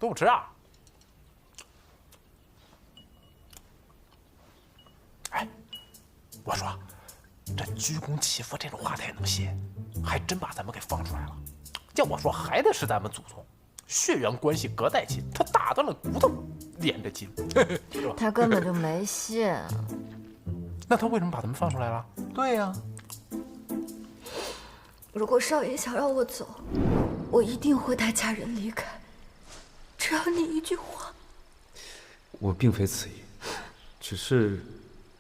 都不吃啊？哎，我说，这鞠躬祈福这种话他也能写，还真把咱们给放出来了。要我说，还得是咱们祖宗，血缘关系隔代亲，他打断了骨头连着筋，是吧？他根本就没信。那他为什么把咱们放出来了？对呀。如果少爷想让我走，我一定会带家人离开。只要你一句话。我并非此意，只是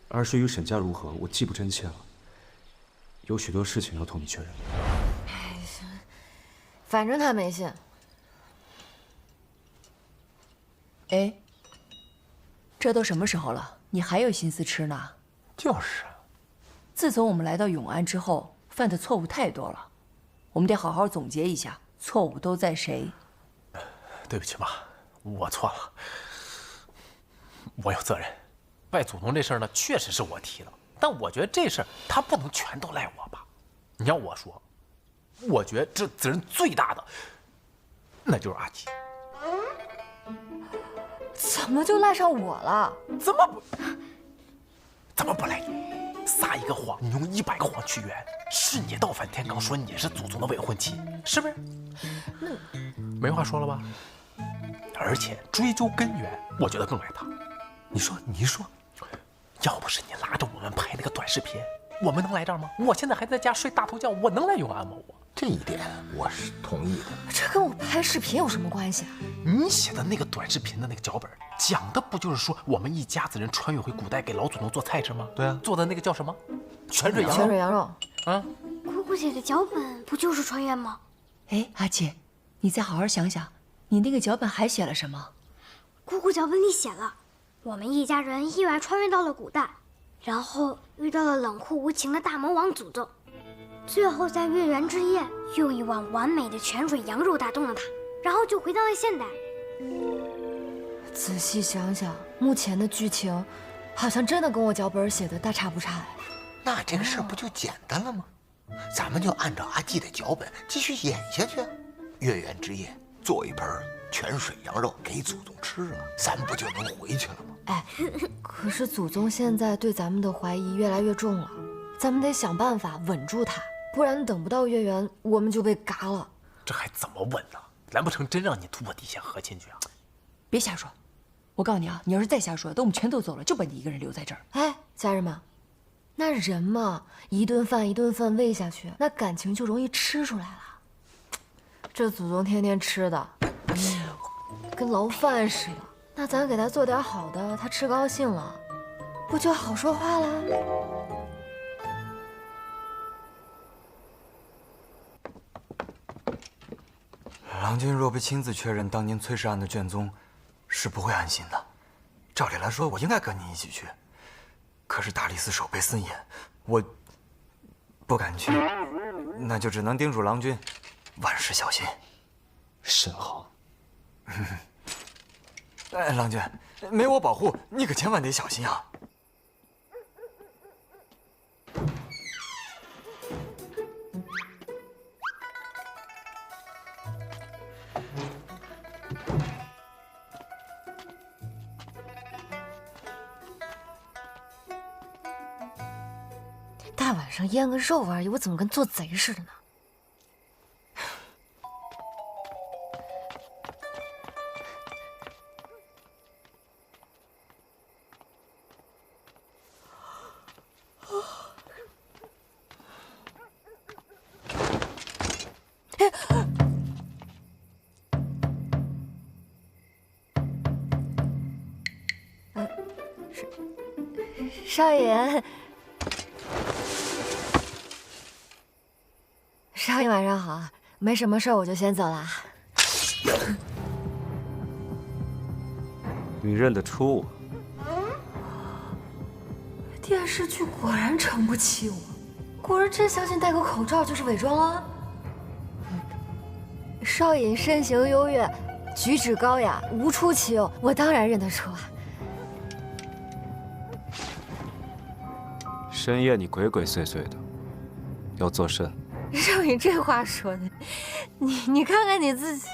二叔与沈家如何，我既不真切了，有许多事情要同你确认。反正他没信。哎，这都什么时候了，你还有心思吃呢？就是啊。自从我们来到永安之后，犯的错误太多了，我们得好好总结一下，错误都在谁。对不起妈，我错了，我有责任。拜祖宗这事儿呢，确实是我提的，但我觉得这事儿他不能全都赖我吧。你要我说，我觉得这责任最大的，那就是阿吉。怎么就赖上我了？怎么不赖你？撒一个谎，你用100个谎去圆，是你倒反天罡说你是祖宗的未婚妻，是不是？那没话说了吧？而且追究根源，我觉得更赖他。你说，要不是你拉着我们拍那个短视频，我们能来这儿吗？我现在还在家睡大头觉，我能来永安吗？这一点我是同意的。这跟我拍视频有什么关系啊？你写的那个短视频的那个脚本，讲的不就是说我们一家子人穿越回古代给老祖宗做菜吃吗？对啊，做的那个叫什么？泉水羊肉。泉水羊肉。啊，姑姑写的脚本不就是穿越吗？哎，阿姐，你再好好想想，你那个脚本还写了什么？姑姑脚本里写了，我们一家人意外穿越到了古代，然后遇到了冷酷无情的大魔王诅咒，最后在月圆之夜用一碗完美的泉水羊肉打动了他，然后就回到了现代。仔细想想，目前的剧情好像真的跟我脚本写的大差不差。那这个事儿不就简单了吗？咱们就按照阿季的脚本继续演下去。月圆之夜做一盆泉水羊肉给祖宗吃啊，咱不就能回去了吗？哎，可是祖宗现在对咱们的怀疑越来越重了，咱们得想办法稳住他，不然等不到月圆，我们就被嘎了。这还怎么稳呢？难不成真让你突破底线和亲去啊？别瞎说！我告诉你啊，你要是再瞎说，等我们全都走了，就把你一个人留在这儿。哎，家人们，那人嘛，一顿饭一顿饭喂下去，那感情就容易吃出来了。这祖宗天天吃的，跟牢饭似的。那咱给他做点好的，他吃高兴了，不就好说话了？郎君若不亲自确认当年崔氏案的卷宗，是不会安心的。照理来说，我应该跟你一起去，可是大理寺守备森严，我不敢去，那就只能叮嘱郎君万事小心。甚好。哎，郎君，没我保护，你可千万得小心啊！大晚上腌个肉而已，我怎么跟做贼似的呢？少爷，少爷晚上好，没什么事儿，我就先走了。你认得出我？电视剧果然撑不起我，果然真相信戴个口罩就是伪装了。少爷身形优越，举止高雅，无出其右，我当然认得出啊。深夜你鬼鬼祟祟的，要作甚？少爷这话说的，你看看你自己。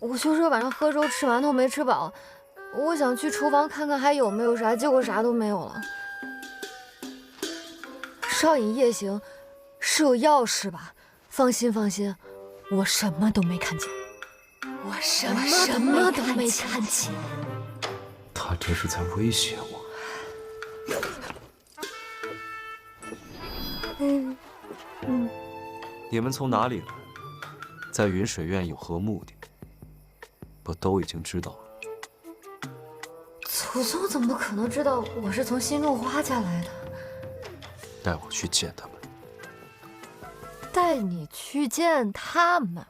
我就是晚上喝粥吃馒头没吃饱，我想去厨房看看还有没有啥，结果啥都没有了。少隐夜行是有要事吧？放心放心，我什么都没看见，我什么都没看见。他这是在威胁我。你们从哪里来？在云水院有何目的？我都已经知道了。祖宗怎么可能知道我是从新种花家来的？带我去见他们。带你去见他们？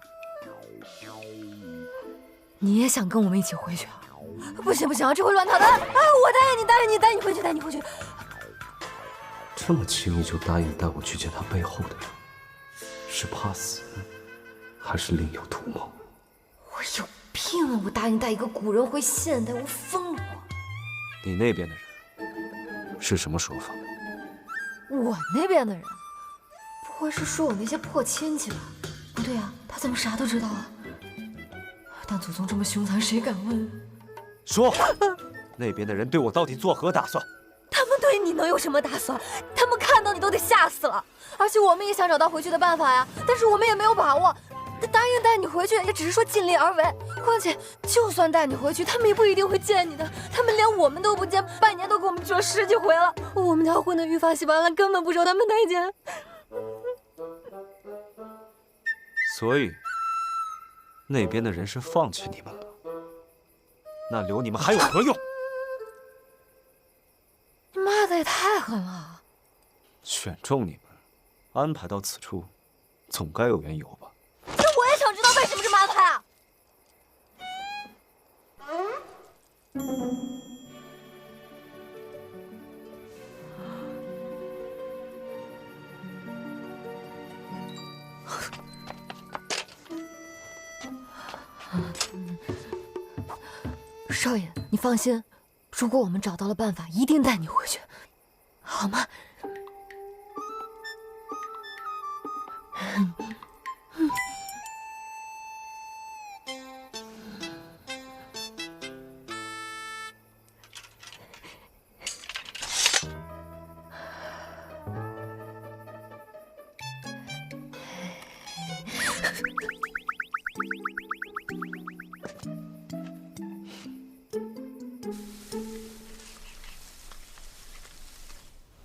你也想跟我们一起回去啊？不行不行，这会乱套的！哎，我答应你回去，带你回去。这么轻易就答应带我去见他背后的人，是怕死，还是另有图谋？我有病啊！我答应带一个古人回现代，我疯了我！你那边的人是什么说法？我那边的人，不会是说我那些破亲戚吧？不对啊，他怎么啥都知道啊？但祖宗这么凶残，谁敢问？说，那边的人对我到底作何打算？他们对你能有什么打算？他们看到你都得吓死了。而且我们也想找到回去的办法呀，但是我们也没有把握。答应带你回去，也只是说尽力而为。况且，就算带你回去，他们也不一定会见你的。他们连我们都不见，半年都给我们去了10几回了。我们家混得愈发稀巴烂，根本不受他们待见。所以，那边的人是放弃你们了，那留你们还有何用？你骂的也太狠了！选中你们，安排到此处，总该有缘由吧？这我也想知道为什么这么安排啊！少爷，你放心，如果我们找到了办法，一定带你回去，好吗？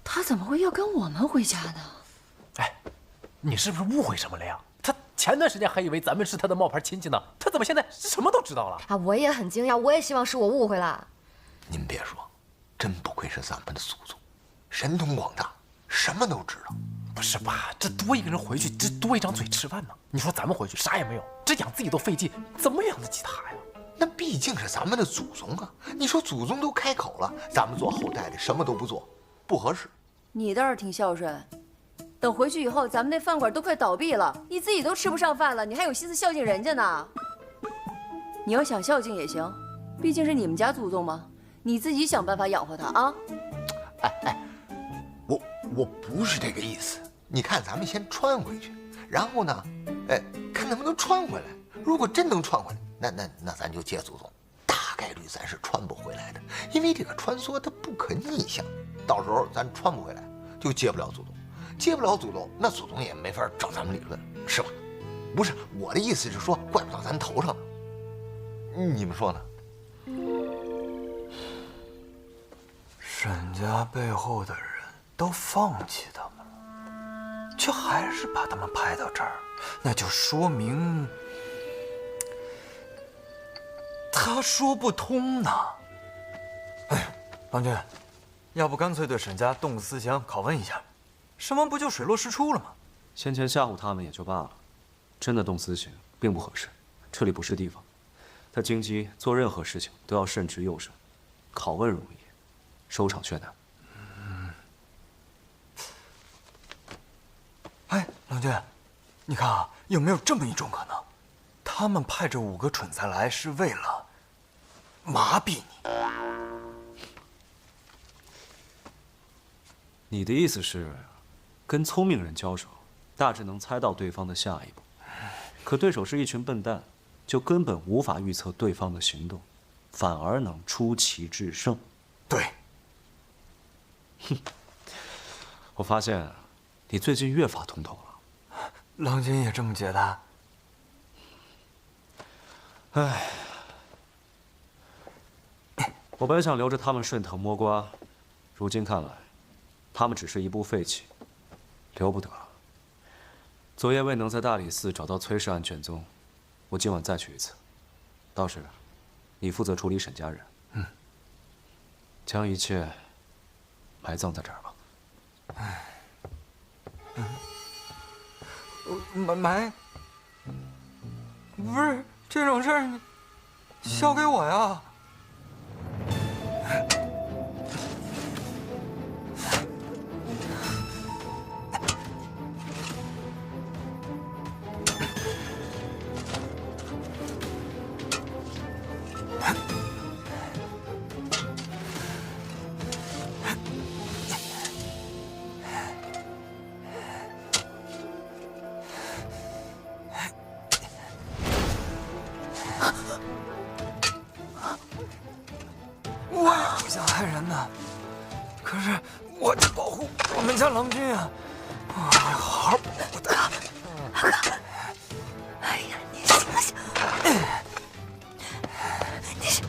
他怎么会要跟我们回家呢？哎，你是不是误会什么了呀？他前段时间还以为咱们是他的冒牌亲戚呢，他怎么现在什么都知道了？啊，我也很惊讶，我也希望是我误会了。您别说，真不愧是咱们的祖宗，神通广大，什么都知道。不是吧？这多一个人回去，这多一张嘴吃饭呢。你说咱们回去啥也没有，这养自己都费劲，怎么养得起他呀？那毕竟是咱们的祖宗啊！你说祖宗都开口了，咱们做后代的什么都不做，不合适。你倒是挺孝顺，等回去以后，咱们那饭馆都快倒闭了，你自己都吃不上饭了，你还有心思孝敬人家呢？你要想孝敬也行，毕竟是你们家祖宗嘛，你自己想办法养活他啊！我不是这个意思。你看，咱们先穿回去，然后呢，看能不能穿回来。如果真能穿回来，那咱就接祖宗。大概率咱是穿不回来的，因为这个穿梭它不可逆向，到时候咱穿不回来，就接不了祖宗，接不了祖宗，那祖宗也没法找咱们理论，是吧？不是，我的意思是说，怪不到咱头上呢。你们说呢？沈家背后的人都放弃他们了，却还是把他们派到这儿，那就说明他说不通呢。哎，郎君，要不干脆对沈家动个思想拷问一下，什么不就水落石出了吗？先前吓唬他们也就罢了，真的动私刑并不合适，这里不是地方。他京畿做任何事情都要慎之又慎，拷问容易，收场却难。哎，郎君，你看啊，有没有这么一种可能，他们派这5个蠢材来是为了麻痹你？你的意思是，跟聪明人交手，大致能猜到对方的下一步，可对手是一群笨蛋，就根本无法预测对方的行动，反而能出奇制胜。对。哼，我发现你最近越发通透了。郎君也这么觉得？唉，我本想留着他们顺藤摸瓜，如今看来，他们只是一部废弃，留不得了。昨夜未能在大理寺找到崔氏案卷宗，我今晚再去一次。到时，你负责处理沈家人。将一切埋葬在这儿吧。埋？不是这种事儿，你交给我呀。我也不想害人呐，可是我得保护我们家郎君啊！我要好好保护他。阿哥，哎呀，你醒醒！你醒！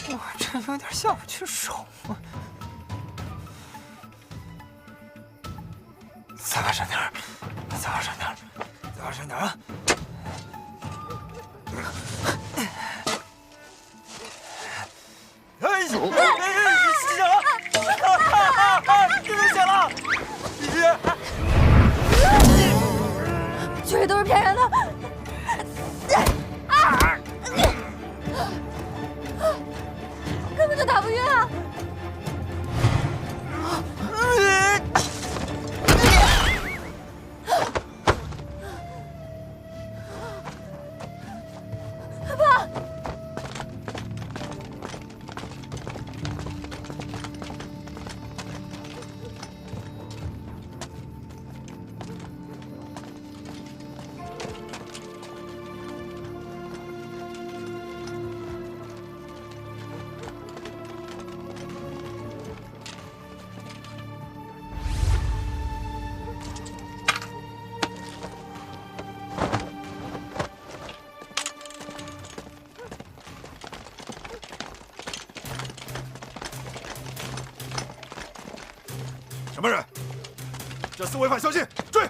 我这有点下不去手啊！再往上点儿，再往上点儿，再往上点儿啊！哎呦！吸血了！你流血了！绝对都是骗人的！根本就打不晕啊！什么人？这厮违反宵禁，追！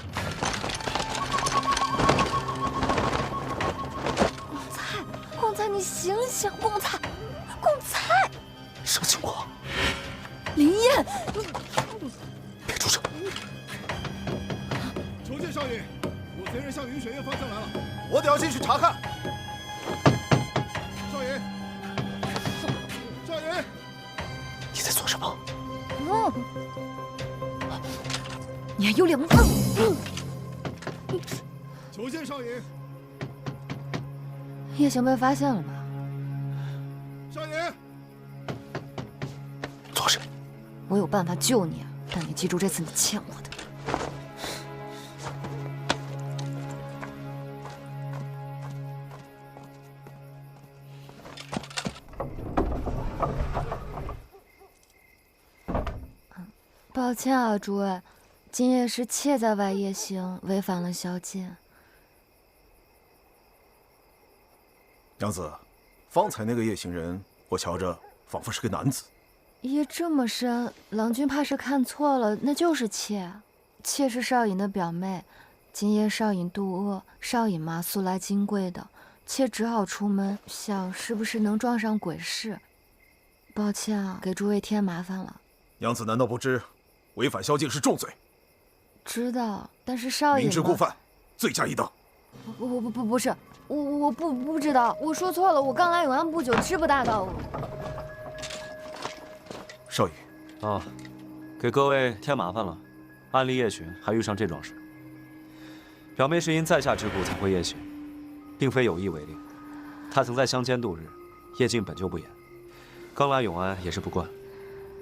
贡菜，你醒醒！贡菜，贡菜！什么情况？林燕，别出声！求见少爷，有贼人向云雪院方向来了，我得要进去查看。少爷，少爷，你在做什么？你还有脸吗？求见少爷。叶行被发现了吧？少爷，做什么？我有办法救你，但你记住这次你欠我的。抱歉啊，诸位，今夜是妾在外夜行，违反了宵禁。娘子，方才那个夜行人，我瞧着仿佛是个男子。夜这么深，郎君怕是看错了，那就是妾。妾是少尹的表妹，今夜少尹肚饿，少尹妈素来金贵的，妾只好出门，想是不是能撞上鬼市。抱歉啊，给诸位添麻烦了。娘子难道不知，违反宵禁是重罪？知道，但是少尹明知故犯，罪加一等。不是，我不知道，我说错了，我刚来永安不久，知不大道。少爷，啊，给各位添麻烦了。暗例夜巡还遇上这桩事，表妹是因在下之故才会夜行，并非有意违令。她曾在乡间度日，夜禁本就不严，刚来永安也是不惯。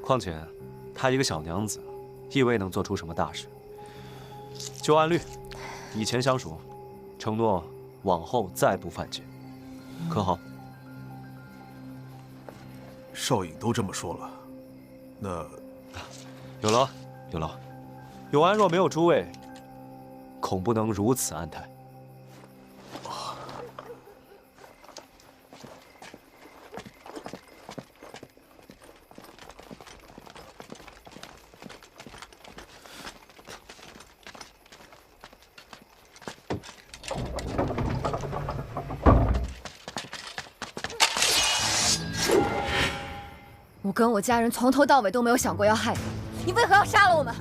况且她一个小娘子，亦未能做出什么大事。就按律，以前相属，承诺往后再不犯戒，可好？少尹都这么说了，那有劳，有劳。永安若没有诸位，恐不能如此安泰。我跟我家人从头到尾都没有想过要害你，你为何要杀了我们？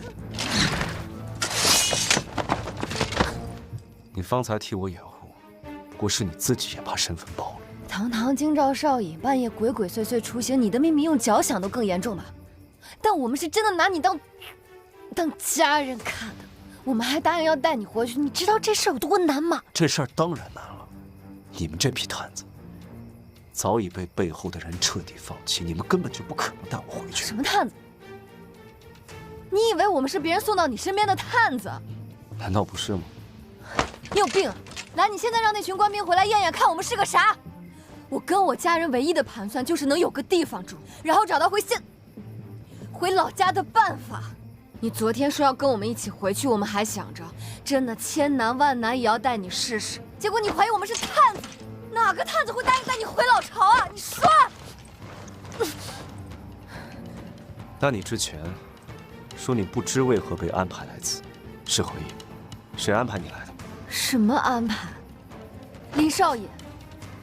你方才替我掩护，不过是你自己也怕身份暴露。堂堂京兆少尹半夜鬼鬼祟祟出行，你的秘密用脚想都更严重吧？但我们是真的拿你当家人看的，我们还答应要带你回去，你知道这事儿有多难吗？这事儿当然难了，你们这批探子早已被背后的人彻底放弃，你们根本就不可能带我回去。什么探子？你以为我们是别人送到你身边的探子？难道不是吗？你有病啊！来，你现在让那群官兵回来验验，看我们是个啥？我跟我家人唯一的盘算就是能有个地方住，然后找到回老家的办法。你昨天说要跟我们一起回去，我们还想着真的千难万难也要带你试试，结果你怀疑我们是探子，哪个探子会答应带你回老巢啊？你说。那你之前说你不知为何被安排来此，是何意？谁安排你来的？什么安排？林少爷，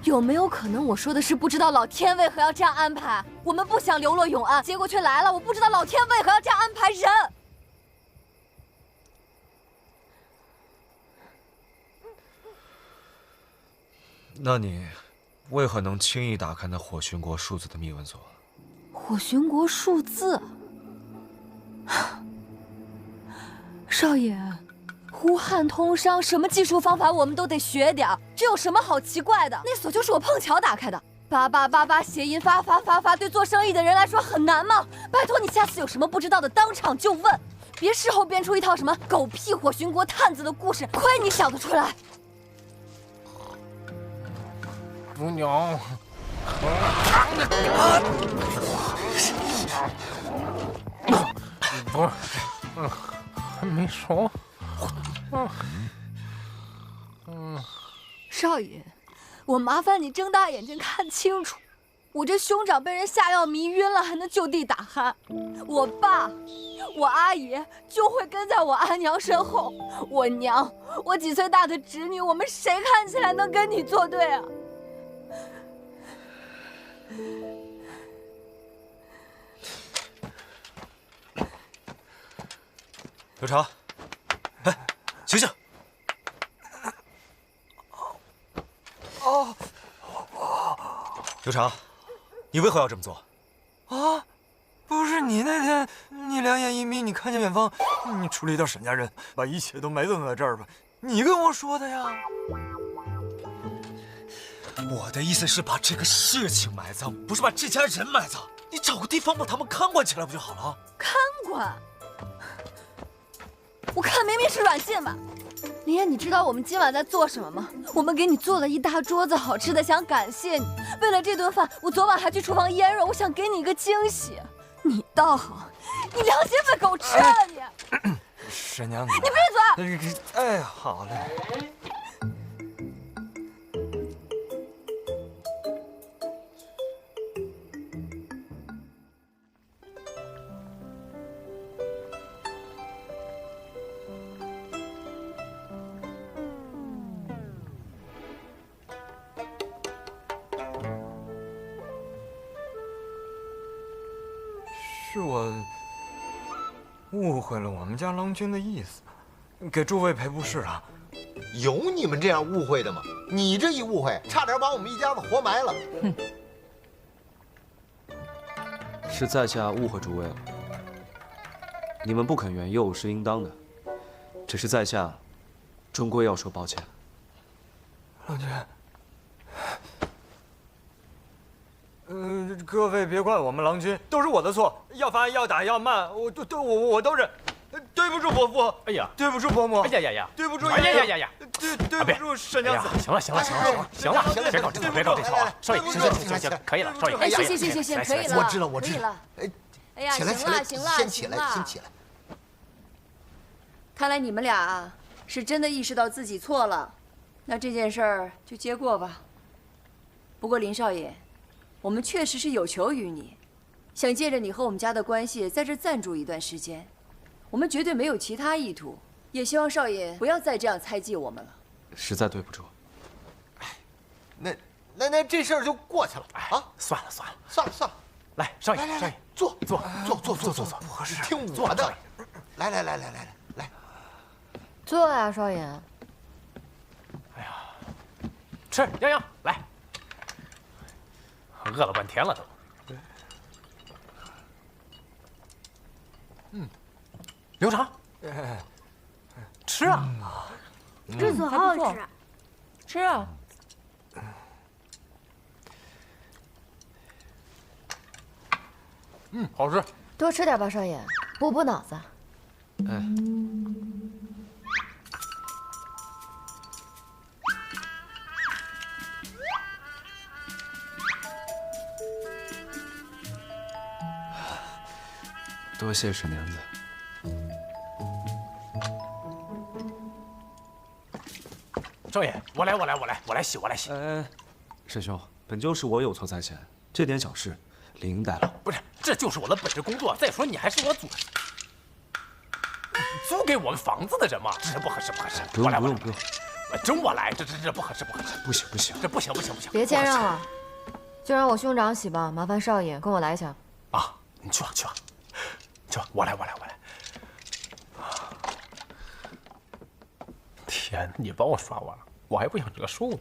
有没有可能我说的是不知道老天为何要这样安排？我们不想流落永安，结果却来了。我不知道老天为何要这样安排人。那你为何能轻易打开那火寻国数字的密文锁？火寻国数字，少爷。胡汉通商，什么技术方法我们都得学点儿，这有什么好奇怪的？那锁就是我碰巧打开的，8888谐音发，对做生意的人来说很难吗？拜托你下次有什么不知道的当场就问，别事后编出一套什么狗屁火寻国探子的故事，亏你想得出来。姑娘，不是，还没熟。少爷，我麻烦你睁大眼睛看清楚，我这兄长被人下药迷晕了，还能就地打鼾。我爸、我阿姨就会跟在我阿娘身后，我娘、我几岁大的侄女，我们谁看起来能跟你作对啊？刘长，哎，醒醒！刘长，你为何要这么做？啊，不是你那天，你两眼一眯，你看见远方，你出了一道沈家人，把一切都埋葬在这儿吧？你跟我说的呀。我的意思是把这个事情埋葬，不是把这家人埋葬。你找个地方把他们看管起来不就好了？看管？我看明明是软禁吧。林燕，你知道我们今晚在做什么吗？我们给你做了一大桌子好吃的，想感谢你。为了这顿饭，我昨晚还去厨房腌肉，我想给你一个惊喜。你倒好，你良心被狗吃了你！沈娘子，你闭嘴！哎，好嘞。是我误会了我们家郎君的意思，给诸位赔不是啊。有你们这样误会的吗？你这一误会，差点把我们一家子活埋了。哼，是在下误会诸位了。你们不肯援诱是应当的，只是在下终归要说抱歉。郎君，各位别怪我们郎君，都是我的错，要罚要打要骂，我都认。对不住伯父。哎呀，对不住伯母。哎呀呀呀，对不住哎呀呀呀呀，对不住婶娘子。行了，别搞这套，别搞这套啊！少爷，行，可以了，少爷。哎，行，可以了。我知道，我知道。哎呀，起来，行了，先起来，先起来。看来你们俩啊，是真的意识到自己错了，那这件事儿就结过吧。不过林少爷，我们确实是有求于你，想借着你和我们家的关系，在这暂住一段时间。我们绝对没有其他意图，也希望少爷不要再这样猜忌我们了。实在对不住。那这事儿就过去了啊！算了，来，少爷，坐，坐，不合适，听我的。来，坐呀，少爷。哎呀，吃，洋来。饿了半天了都。刘长，吃啊！这组好好吃。吃啊！好吃。多吃点吧，少爷，补脑子。哎，多谢婶娘子。少爷，我来洗。哎，沈兄，本就是我有错在先，这点小事理应代劳。不是，这就是我的本职工作。再说你还是我租给我们房子的人嘛，这不合适。不用，真我来，这不合适。不行，这不行。别谦让了，就让我兄长洗吧。麻烦少爷跟我来一下。啊，你去吧，我来。天，你帮我刷完了，我还不想折寿呢。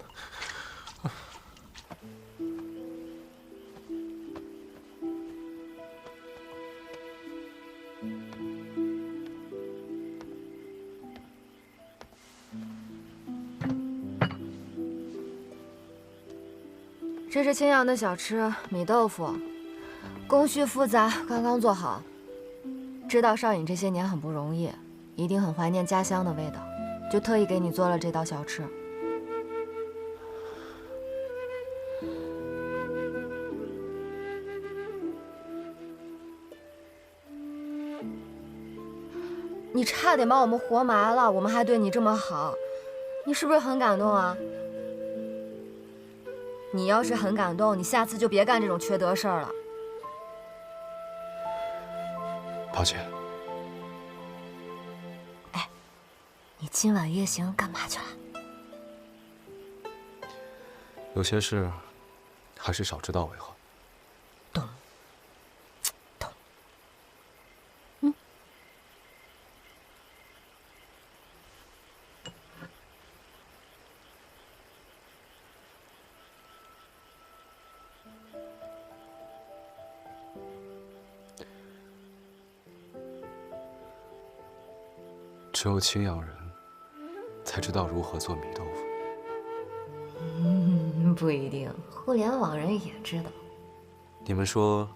这是青阳的小吃米豆腐，工序复杂，刚刚做好。知道少颖这些年很不容易，一定很怀念家乡的味道，就特意给你做了这道小吃。你差点把我们活埋了，我们还对你这么好，你是不是很感动啊？你要是很感动，你下次就别干这种缺德事儿了。抱歉。哎，你今晚夜行干嘛去了？有些事还是少知道为好。懂。只有青阳人才知道如何做米豆腐。不一定，互联网人也知道。你们说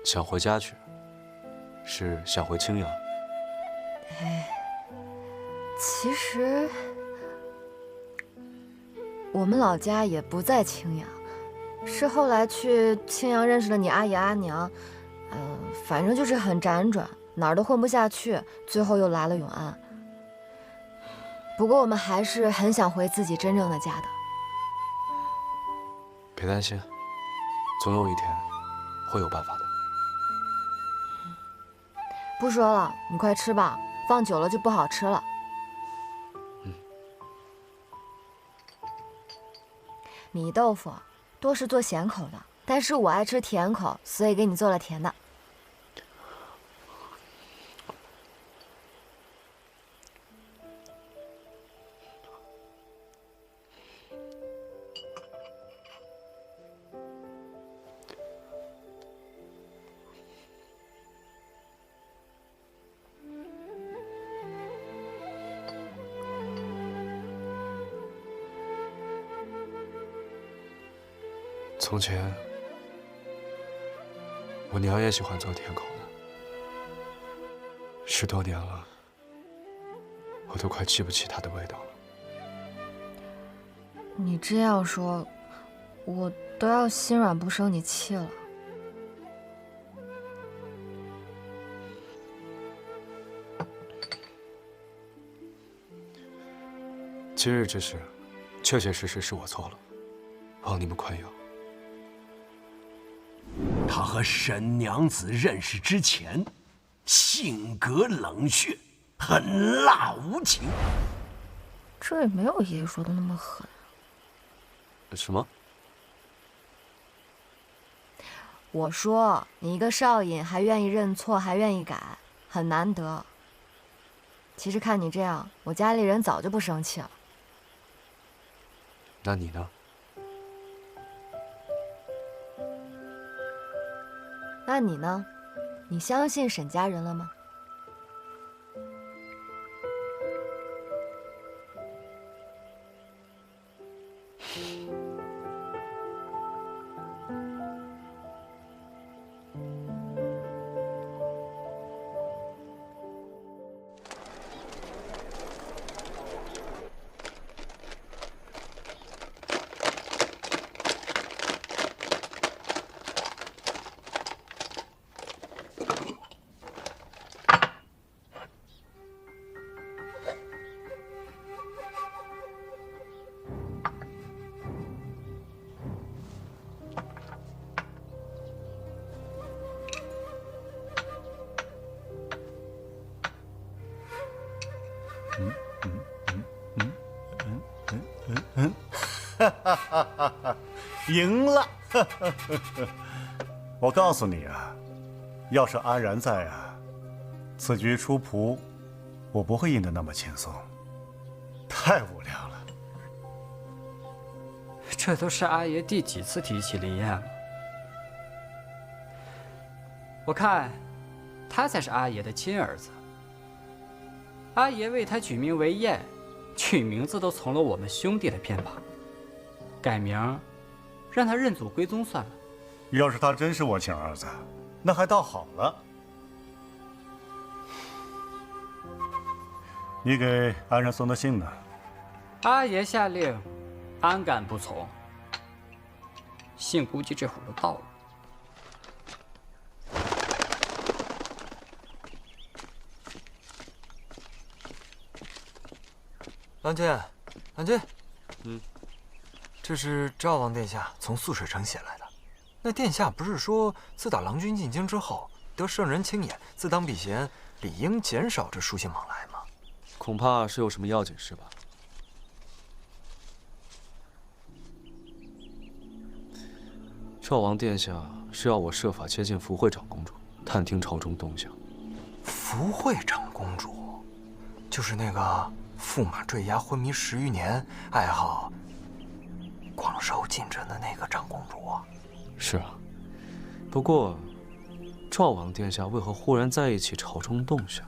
想回家去，是想回青阳？其实我们老家也不在青阳，是后来去青阳认识了你阿姨阿娘，反正就是很辗转，哪儿都混不下去，最后又来了永安。不过我们还是很想回自己真正的家的。别担心，总有一天会有办法的。不说了，你快吃吧，放久了就不好吃了。米豆腐多是做咸口的，但是我爱吃甜口，所以给你做了甜的。从前，我娘也喜欢做甜口的， 10多年了，我都快记不起它的味道了。你这样说，我都要心软不生你气了。今日之事，确确实实是我错了，望你们宽宥。他和沈娘子认识之前，性格冷血，狠辣无情。这也没有爷爷说的那么狠。什么？我说你一个少爷还愿意认错，还愿意改，很难得。其实看你这样，我家里人早就不生气了。那你呢？那你呢？你相信沈家人了吗？赢了！我告诉你啊，要是安然在啊，此局出仆，我不会赢得那么轻松。太无聊了。这都是阿爷第几次提起林燕了？我看，他才是阿爷的亲儿子。阿爷为他取名为燕，取名字都从了我们兄弟的偏旁。改名，让他认祖归宗算了。要是他真是我亲儿子，那还倒好了。你给安然送的信呢？阿爷下令，安敢不从？信估计这会儿都到了。郎君，郎君，这是赵王殿下从素水城写来的。那殿下不是说，自打郎君进京之后，得圣人亲眼，自当避嫌，理应减少这书信往来吗？恐怕是有什么要紧事吧。赵王殿下是要我设法接近福惠长公主，探听朝中动向。福惠长公主，就是那个驸马坠崖昏迷10余年，爱好广收禁诊的那个长公主啊。是啊，不过赵王殿下为何忽然在意起朝中动向？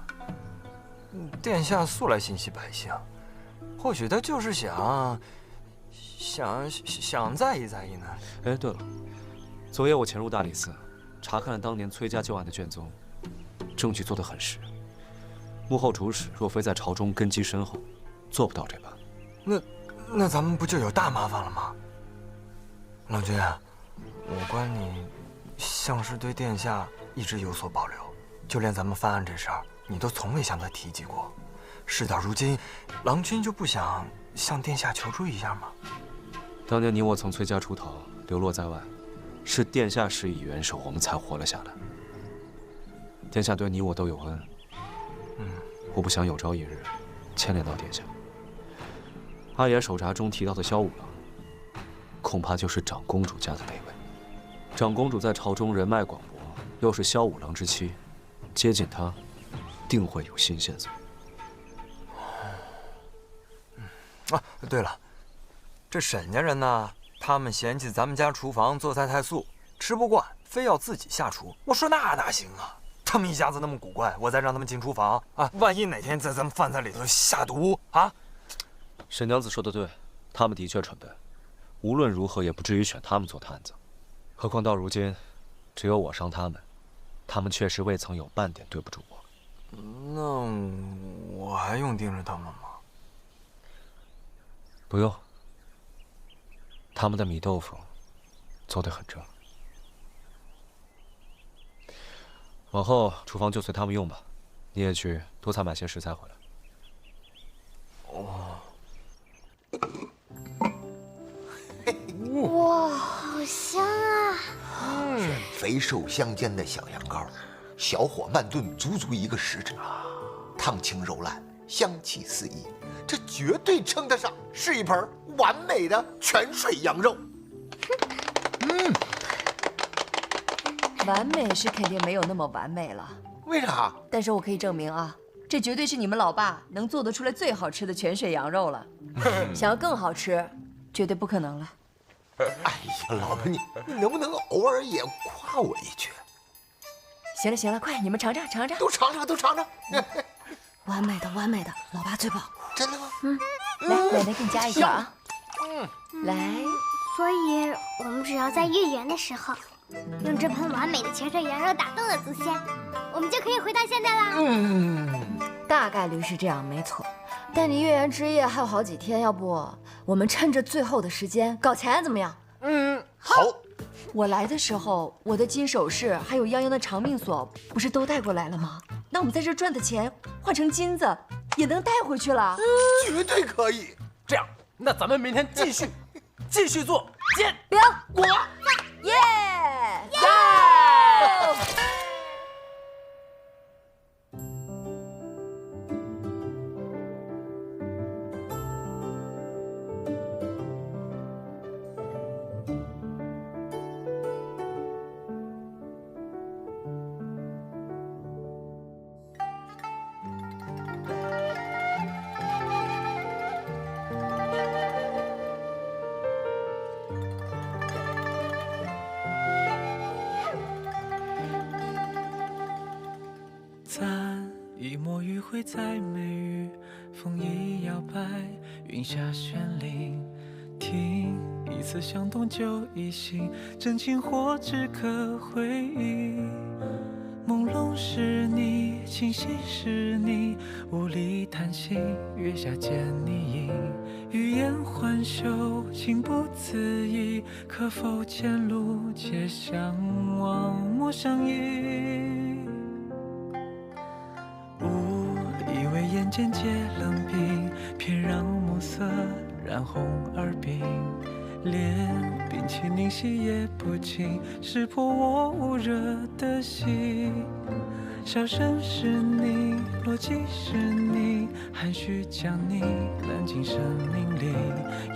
殿下素来心系百姓，或许他就是想在意在意呢。哎，对了，昨夜我潜入大理寺，查看了当年崔家旧案的卷宗，证据做得很实。幕后主使若非在朝中根基深厚，做不到这般。那咱们不就有大麻烦了吗？郎君，我观你像是对殿下一直有所保留，就连咱们翻案这事儿，你都从未向他提及过。事到如今，郎君就不想向殿下求助一下吗？当年你我从崔家出逃，流落在外，是殿下施以援手，我们才活了下来。殿下对你我都有恩，我不想有朝一日牵连到殿下。阿爷手札中提到的萧五郎，恐怕就是长公主家的那位。长公主在朝中人脉广博，又是萧五郎之妻，接近她，定会有新线索。啊，对了，这沈家人呢，他们嫌弃咱们家厨房做菜太素，吃不惯，非要自己下厨。我说那哪行啊？他们一家子那么古怪，我再让他们进厨房啊，万一哪天在咱们饭菜里头下毒啊！沈娘子说的对，他们的确蠢笨，无论如何也不至于选他们做探子。何况到如今，只有我伤他们，他们确实未曾有半点对不住我。那我还用盯着他们吗？不用。他们的米豆腐做得很正。往后厨房就随他们用吧，你也去多采买些食材回来。哇，好香啊！肥瘦相间的小羊羔，小火慢炖足足1个时辰，汤清肉烂，香气四溢，这绝对称得上是一盆完美的泉水羊肉。完美是肯定没有那么完美了，为啥？但是我可以证明啊，这绝对是你们老爸能做得出来最好吃的泉水羊肉了。想要更好吃，绝对不可能了。哎呀，老婆你能不能偶尔也夸我一句？行了行了，快你们尝尝尝尝，都尝尝都尝尝。完美的，完美的，老爸最棒。真的吗？来，奶奶给你加一个啊。来，所以我们只要在月圆的时候，用这盆完美的泉水羊肉打动了祖先，我们就可以回到现在啦。大概率是这样，没错。但离月圆之夜还有好几天，要不我们趁着最后的时间搞钱怎么样？好。我来的时候，我的金首饰还有泱泱的长命锁，不是都带过来了吗？那我们在这赚的钱换成金子，也能带回去了。绝对可以。这样，那咱们明天继续做煎饼果。耶！咱一抹余晖在眉宇，风一摇摆，云下绚丽。听一次响动就一醒，真情或只可回忆。朦胧是你，清晰是你，无力叹息，月下见你影。欲言还休，情不自已，可否前路皆相望，莫相依。误以为眼间皆冷冰，偏让暮色染红耳鬓。连屏气凝息也不尽，识破我捂热的心。笑声是你，逻辑是你，含蓄将你揽进生命里。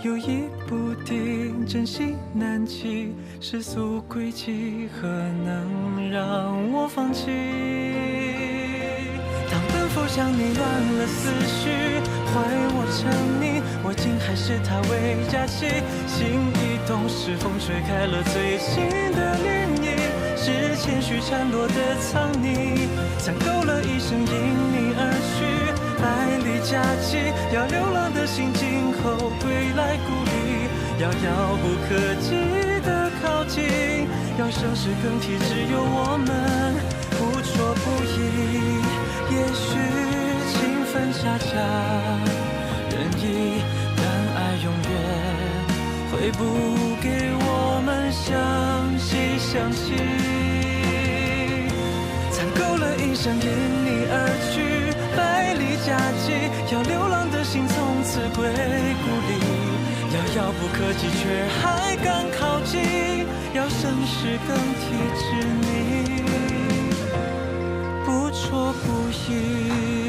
犹疑不定，真心难弃，世俗轨迹何能让我放弃？当灯火向你乱了思绪，怀我沉溺，我竟还是他为假期。心一动，是风吹开了最近的涟漪，是谦虚缠落的藏匿，攒够了一生因你而去，百里佳绩，要流浪的心今后归来故里，要遥不可及的靠近，要生死更替，只有我们不说不已。也许情分恰恰任意，但爱永远会补给我们相惜相惜。攒够了一生因你而去，百里佳绩，要流浪的心从此归故里，要遥不可及却还敢靠近，要生死更替之你，不说不疑。